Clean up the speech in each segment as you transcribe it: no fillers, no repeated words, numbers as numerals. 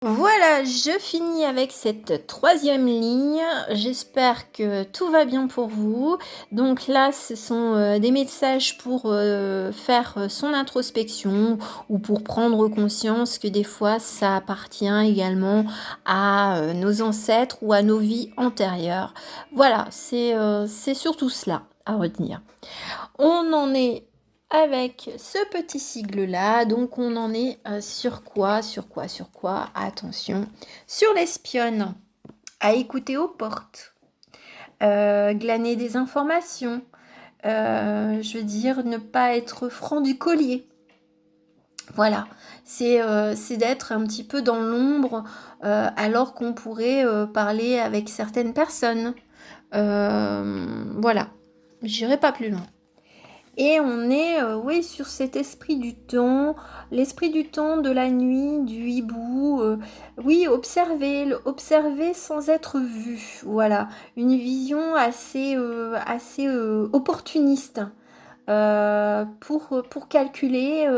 Voilà, je finis avec cette troisième ligne. J'espère que tout va bien pour vous. Donc là, ce sont des messages pour faire son introspection ou pour prendre conscience que des fois, ça appartient également à nos ancêtres ou à nos vies antérieures. Voilà, c'est surtout cela à retenir. On en est avec ce petit sigle-là, donc on en est sur quoi? Attention, sur l'espionne, à écouter aux portes, glaner des informations, je veux dire ne pas être franc du collier. Voilà, c'est d'être un petit peu dans l'ombre alors qu'on pourrait parler avec certaines personnes. Voilà, j'irai pas plus loin. Et on est, oui, sur cet esprit du temps, l'esprit du temps, de la nuit, du hibou. Oui, observer sans être vu. Voilà, une vision assez opportuniste pour calculer,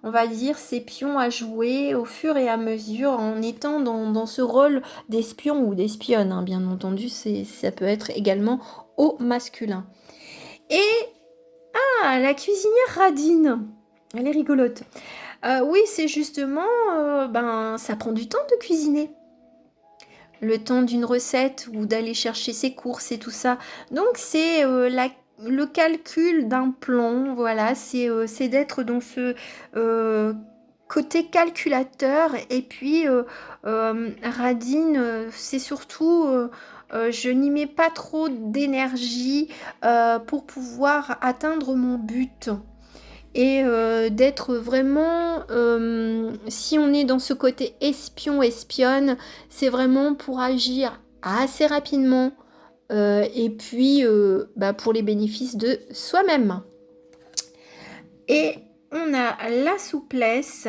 on va dire, ses pions à jouer au fur et à mesure en étant dans ce rôle d'espion ou d'espionne. Hein, bien entendu, ça peut être également au masculin. Et la cuisinière radine. Elle est rigolote. Oui, c'est justement, ça prend du temps de cuisiner. Le temps d'une recette ou d'aller chercher ses courses et tout ça. Donc, c'est le calcul d'un plan. Voilà, c'est d'être dans ce côté calculateur. Et puis, radine, c'est surtout... je n'y mets pas trop d'énergie pour pouvoir atteindre mon but et d'être vraiment, si on est dans ce côté espion-espionne, c'est vraiment pour agir assez rapidement et puis pour les bénéfices de soi-même. Et on a la souplesse,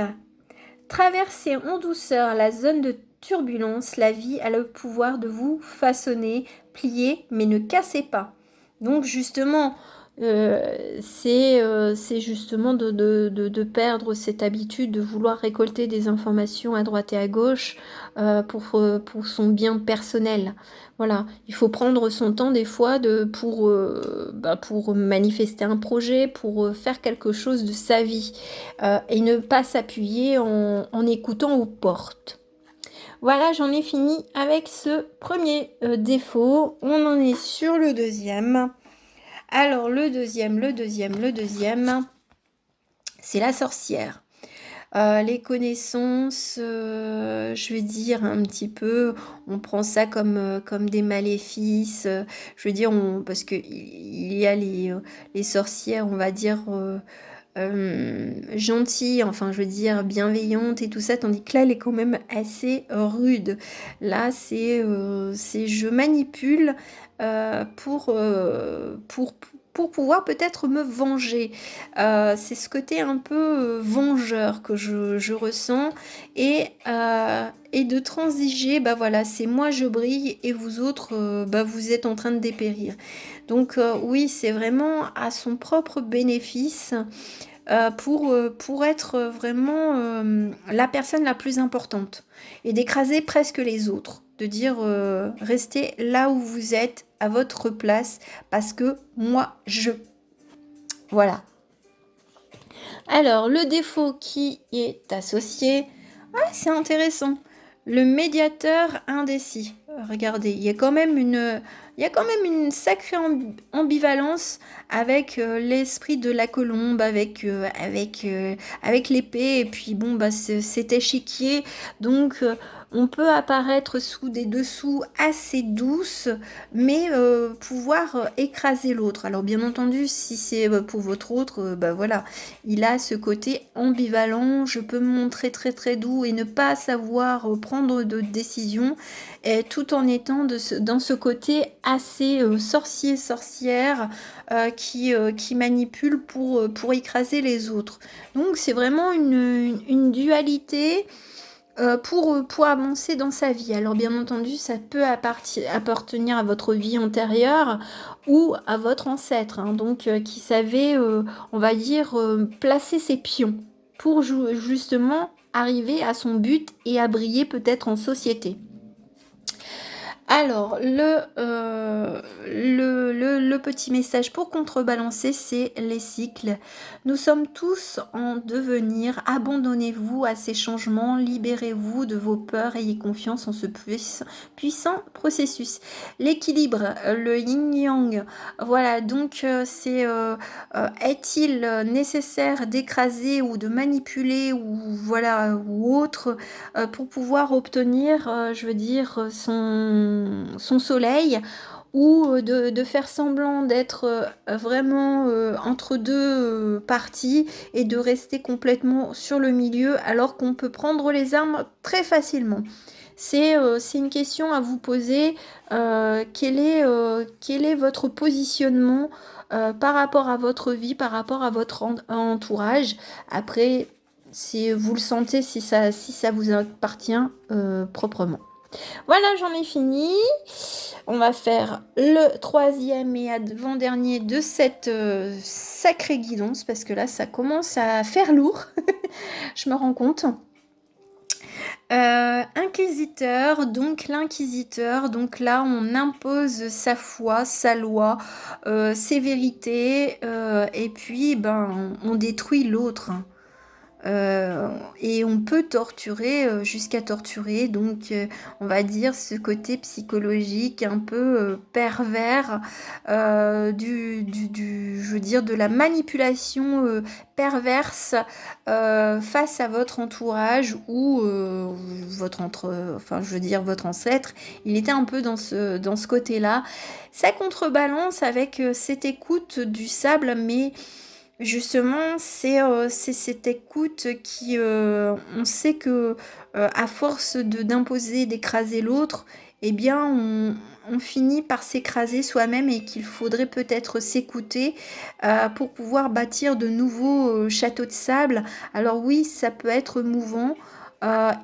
traverser en douceur la zone de turbulence, la vie a le pouvoir de vous façonner, plier, mais ne cassez pas. Donc justement, c'est justement de perdre cette habitude de vouloir récolter des informations à droite et à gauche pour son bien personnel. Voilà, il faut prendre son temps des fois pour manifester un projet, pour faire quelque chose de sa vie et ne pas s'appuyer en écoutant aux portes. Voilà, j'en ai fini avec ce premier défaut. On en est sur le deuxième. Alors, le deuxième, c'est la sorcière. Les connaissances, je veux dire un petit peu, on prend ça comme des maléfices. Je veux dire, parce que il y a les sorcières, on va dire, gentilles, enfin, je veux dire, bienveillantes et tout ça, tandis que là, elle est quand même assez rude. Là, c'est je manipule pour pouvoir peut-être me venger. C'est ce côté un peu vengeur que je ressens et de transiger, bah voilà, c'est moi je brille et vous autres, vous êtes en train de dépérir. Donc oui, c'est vraiment à son propre bénéfice pour être vraiment la personne la plus importante et d'écraser presque les autres. De dire restez là où vous êtes, à votre place, parce que moi, je... Voilà. Alors, le défaut qui est associé, c'est intéressant. Le médiateur indécis. Regardez, il y a quand même une sacrée ambivalence avec l'esprit de la colombe, avec l'épée, et puis bon, cet échiquier. Donc, on peut apparaître sous des dessous assez douces, mais pouvoir écraser l'autre. Alors, bien entendu, si c'est pour votre autre, voilà, il a ce côté ambivalent. Je peux me montrer très très doux et ne pas savoir prendre de décision, tout en étant dans ce côté assez sorcière qui manipule pour écraser les autres. Donc c'est vraiment une dualité pour avancer dans sa vie. Alors bien entendu, ça peut appartenir à votre vie antérieure ou à votre ancêtre, hein, donc qui savait, on va dire, placer ses pions pour justement arriver à son but et à briller peut-être en société. Alors, le petit message pour contrebalancer, c'est les cycles. Nous sommes tous en devenir. Abandonnez-vous à ces changements. Libérez-vous de vos peurs. Ayez confiance en ce puissant processus. L'équilibre, le yin-yang. Voilà, donc est-il nécessaire d'écraser ou de manipuler ou voilà ou autre pour pouvoir obtenir, je veux dire, son soleil ou de faire semblant d'être vraiment entre deux parties et de rester complètement sur le milieu alors qu'on peut prendre les armes très facilement. C'est une question à vous poser. Quel est votre positionnement par rapport à votre vie, par rapport à votre entourage? Après, si vous le sentez, si ça vous appartient proprement. Voilà, j'en ai fini. On va faire le troisième et avant-dernier de cette sacrée guidance parce que là, ça commence à faire lourd. Je me rends compte. Inquisiteur, donc l'inquisiteur, donc là on impose sa foi, sa loi, ses vérités, et puis on détruit l'autre. Et on peut torturer jusqu'à torturer, donc on va dire ce côté psychologique un peu pervers je veux dire de la manipulation perverse face à votre entourage ou je veux dire votre ancêtre. Il était un peu dans ce côté-là. Ça contrebalance avec cette écoute du sable, mais justement, c'est cette écoute qui, on sait que à force d'imposer, d'écraser l'autre, eh bien, on finit par s'écraser soi-même et qu'il faudrait peut-être s'écouter pour pouvoir bâtir de nouveaux châteaux de sable. Alors oui, ça peut être mouvant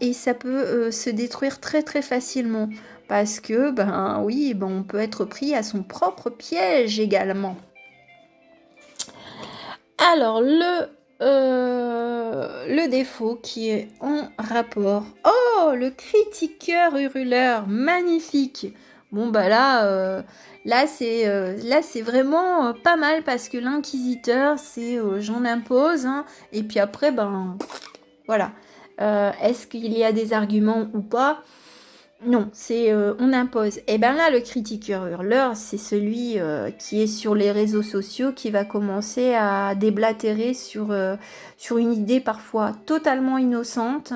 et ça peut se détruire très très facilement parce que, oui, on peut être pris à son propre piège également. Alors, le défaut qui est en rapport. Oh, le critiqueur hurleur, magnifique. Bon, là c'est vraiment pas mal parce que l'inquisiteur, c'est j'en impose. Hein, et puis après, voilà. Est-ce qu'il y a des arguments ou pas ? Non, c'est on impose. Et bien là, le critiqueur hurleur, c'est celui qui est sur les réseaux sociaux, qui va commencer à déblatérer sur une idée parfois totalement innocente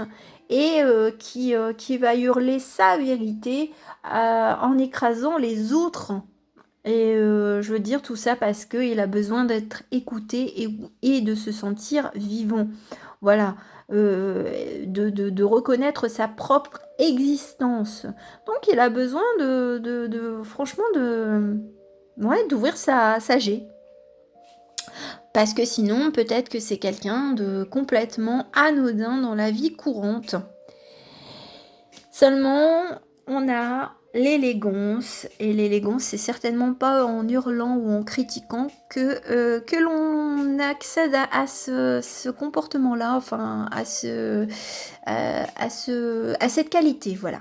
et qui va hurler sa vérité en écrasant les autres. Et je veux dire tout ça parce qu'il a besoin d'être écouté et de se sentir vivant. Voilà. De reconnaître sa propre existence. Donc il a besoin franchement d'ouvrir sa G. Parce que sinon, peut-être que c'est quelqu'un de complètement anodin dans la vie courante. Seulement, on a l'élégance, et l'élégance, c'est certainement pas en hurlant ou en critiquant que l'on accède à ce comportement-là, enfin à cette qualité, voilà.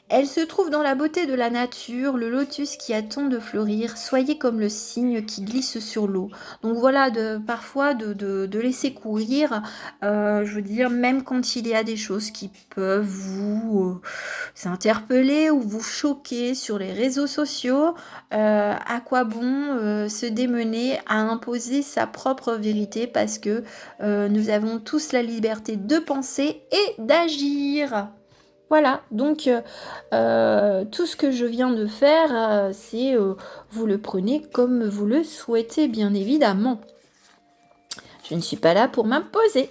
Elle se trouve dans la beauté de la nature, le lotus qui attend de fleurir, soyez comme le cygne qui glisse sur l'eau. Donc voilà, parfois de laisser courir, je veux dire, même quand il y a des choses qui peuvent vous interpeller ou vous choquer sur les réseaux sociaux, à quoi bon se démener à imposer sa propre vérité parce que nous avons tous la liberté de penser et d'agir. Voilà, donc tout ce que je viens de faire, c'est vous le prenez comme vous le souhaitez, bien évidemment. Je ne suis pas là pour m'imposer.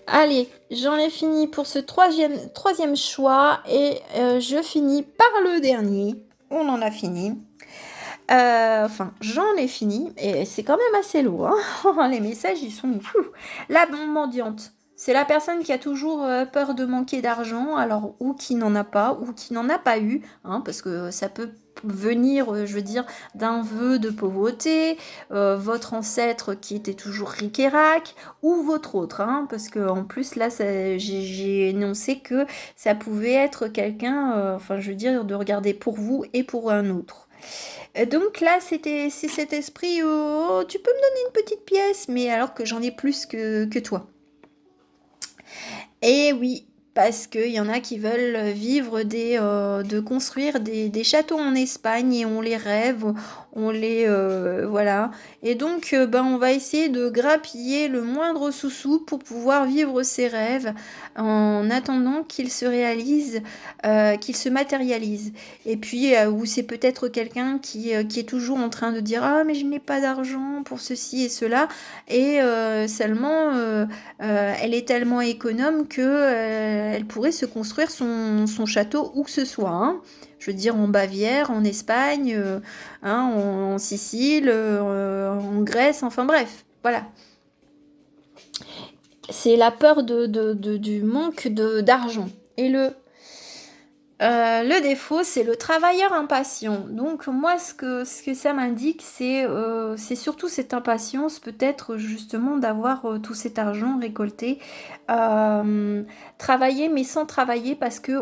Allez, j'en ai fini pour ce troisième choix et je finis par le dernier. On en a fini. J'en ai fini et c'est quand même assez lourd. Hein. Les messages, ils sont fous. La mendiante. C'est la personne qui a toujours peur de manquer d'argent, alors ou qui n'en a pas, ou qui n'en a pas eu, hein, parce que ça peut venir, je veux dire, d'un vœu de pauvreté, votre ancêtre qui était toujours ric et rac, ou votre autre, hein, parce que en plus là, j'ai énoncé que ça pouvait être quelqu'un, enfin je veux dire, de regarder pour vous et pour un autre. Donc là, c'est cet esprit, oh, tu peux me donner une petite pièce, mais alors que j'en ai plus que toi. Et oui, parce qu'il y en a qui veulent vivre de construire des châteaux en Espagne et on les rêve, on les voilà. Et donc, ben, on va essayer de grappiller le moindre sous-sous pour pouvoir vivre ses rêves en attendant qu'ils se réalisent, qu'ils se matérialisent. Et puis, ou c'est peut-être quelqu'un qui est toujours en train de dire ah mais je n'ai pas d'argent pour ceci et cela et seulement elle est tellement économe que elle pourrait se construire son château où que ce soit, hein. Je veux dire en Bavière, en Espagne, hein, en Sicile, en Grèce, enfin bref, voilà. C'est la peur du manque d'argent. Et le défaut, c'est le travailleur impatient. Donc moi, ce que ça m'indique, c'est surtout cette impatience, peut-être justement d'avoir tout cet argent récolté, travailler mais sans travailler parce que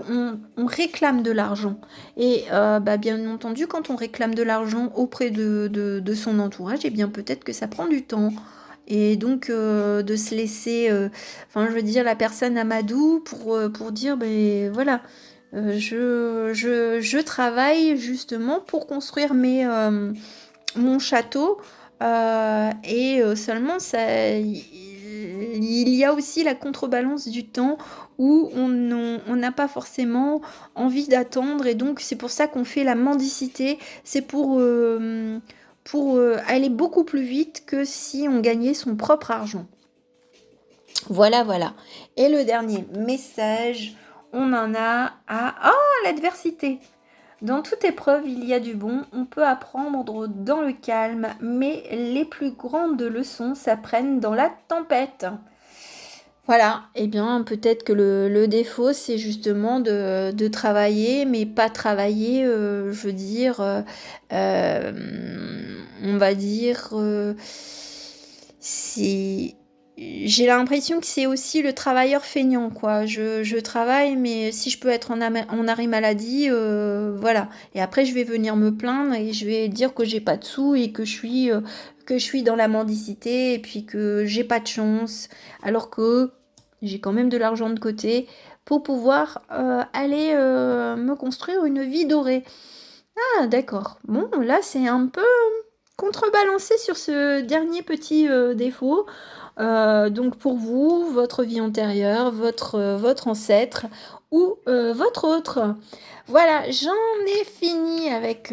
on réclame de l'argent. Et bah, bien entendu, quand on réclame de l'argent auprès de son entourage, eh bien peut-être que ça prend du temps. Et donc de se laisser, enfin je veux dire, la personne Amadou pour dire, ben voilà. Je travaille justement pour construire mon château et seulement il y a aussi la contrebalance du temps où on n'a pas forcément envie d'attendre et donc c'est pour ça qu'on fait la mendicité. C'est pour aller beaucoup plus vite que si on gagnait son propre argent. Voilà, voilà. Et le dernier message, on en a à... Oh, l'adversité. Dans toute épreuve, il y a du bon. On peut apprendre dans le calme, mais les plus grandes leçons s'apprennent dans la tempête. Voilà, eh bien peut-être que le défaut, c'est justement de travailler, mais pas travailler, je veux dire, on va dire, c'est j'ai l'impression que c'est aussi le travailleur feignant, quoi. Je travaille, mais si je peux être en arrêt maladie, voilà. Et après, je vais venir me plaindre et je vais dire que j'ai pas de sous et que je suis dans la mendicité et puis que j'ai pas de chance, alors que j'ai quand même de l'argent de côté pour pouvoir aller me construire une vie dorée. Ah, d'accord. Bon, là, c'est un peu contrebalancé sur ce dernier petit défaut. Donc pour vous, votre vie antérieure, votre ancêtre ou votre autre. Voilà, j'en ai fini avec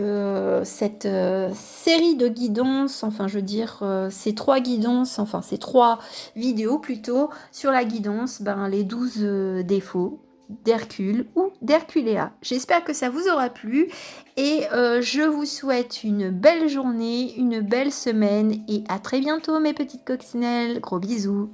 cette série de guidances, enfin je veux dire ces 3 guidances, enfin ces 3 vidéos plutôt sur la guidance, ben, les 12 défauts d'Hercule ou d'Herculéa. J'espère que ça vous aura plu et je vous souhaite une belle journée, une belle semaine et à très bientôt mes petites coccinelles. Gros bisous.